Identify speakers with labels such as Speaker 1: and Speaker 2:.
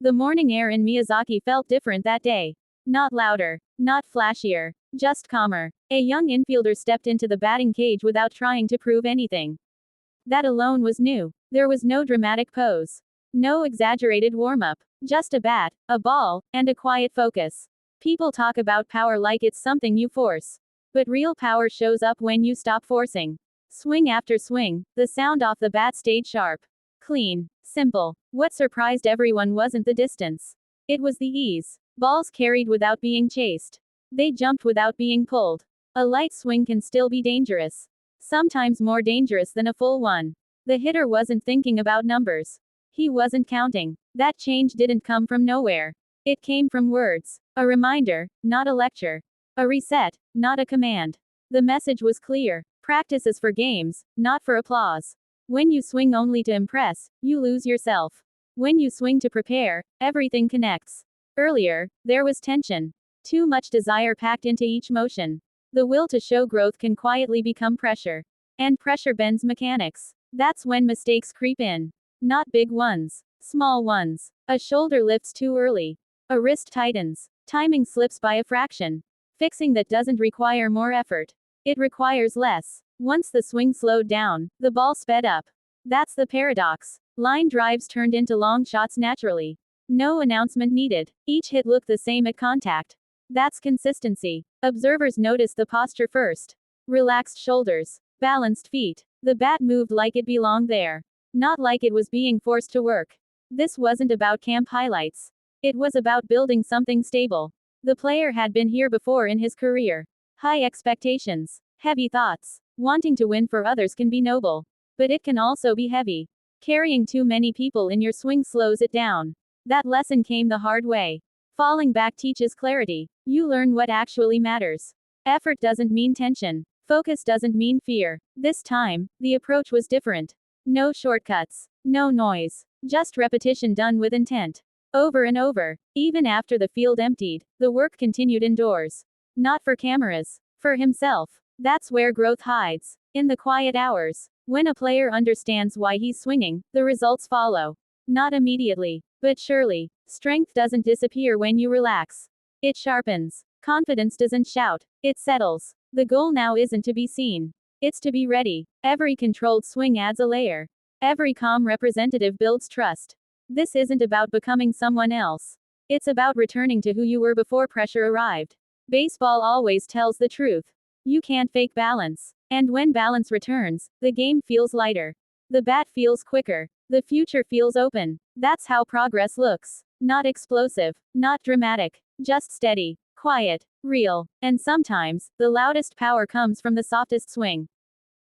Speaker 1: The morning air in Miyazaki felt different that day. Not louder, not flashier, just calmer. A young infielder stepped into the batting cage without trying to prove anything. That alone was new. There was no dramatic pose. No exaggerated warm-up. Just a bat, a ball, and a quiet focus. People talk about power like it's something you force. But real power shows up when you stop forcing. Swing after swing, the sound off the bat stayed sharp. Clean. Simple. What surprised everyone wasn't the distance. It was the ease. Balls carried without being chased. They jumped without being pulled. A light swing can still be dangerous. Sometimes more dangerous than a full one. The hitter wasn't thinking about numbers. He wasn't counting. That change didn't come from nowhere. It came from words. A reminder, not a lecture. A reset, not a command. The message was clear. Practice is for games, not for applause. When you swing only to impress, you lose yourself. When you swing to prepare, everything connects. Earlier, there was tension. Too much desire packed into each motion. The will to show growth can quietly become pressure. And pressure bends mechanics. That's when mistakes creep in. Not big ones. Small ones. A shoulder lifts too early. A wrist tightens. Timing slips by a fraction. Fixing that doesn't require more effort. It requires less. Once the swing slowed down, the ball sped up. That's the paradox. Line drives turned into long shots naturally. No announcement needed. Each hit looked the same at contact. That's consistency. Observers noticed the posture first. Relaxed shoulders. Balanced feet. The bat moved like it belonged there. Not like it was being forced to work. This wasn't about camp highlights. It was about building something stable. The player had been here before in his career. High expectations. Heavy thoughts. Wanting to win for others can be noble. But it can also be heavy. Carrying too many people in your swing slows it down. That lesson came the hard way. Falling back teaches clarity. You learn what actually matters. Effort doesn't mean tension. Focus doesn't mean fear. This time, the approach was different. No shortcuts. No noise. Just repetition done with intent. Over and over. Even after the field emptied, the work continued indoors. Not for cameras. For himself. That's where growth hides. In the quiet hours. When a player understands why he's swinging, the results follow. Not immediately, but surely. Strength doesn't disappear when you relax. It sharpens. Confidence doesn't shout. It settles. The goal now isn't to be seen. It's to be ready. Every controlled swing adds a layer. Every calm representative builds trust. This isn't about becoming someone else. It's about returning to who you were before pressure arrived. Baseball always tells the truth. You can't fake balance. And when balance returns, the game feels lighter. The bat feels quicker. The future feels open. That's how progress looks. Not explosive. Not dramatic. Just steady. Quiet. Real. And sometimes, the loudest power comes from the softest swing.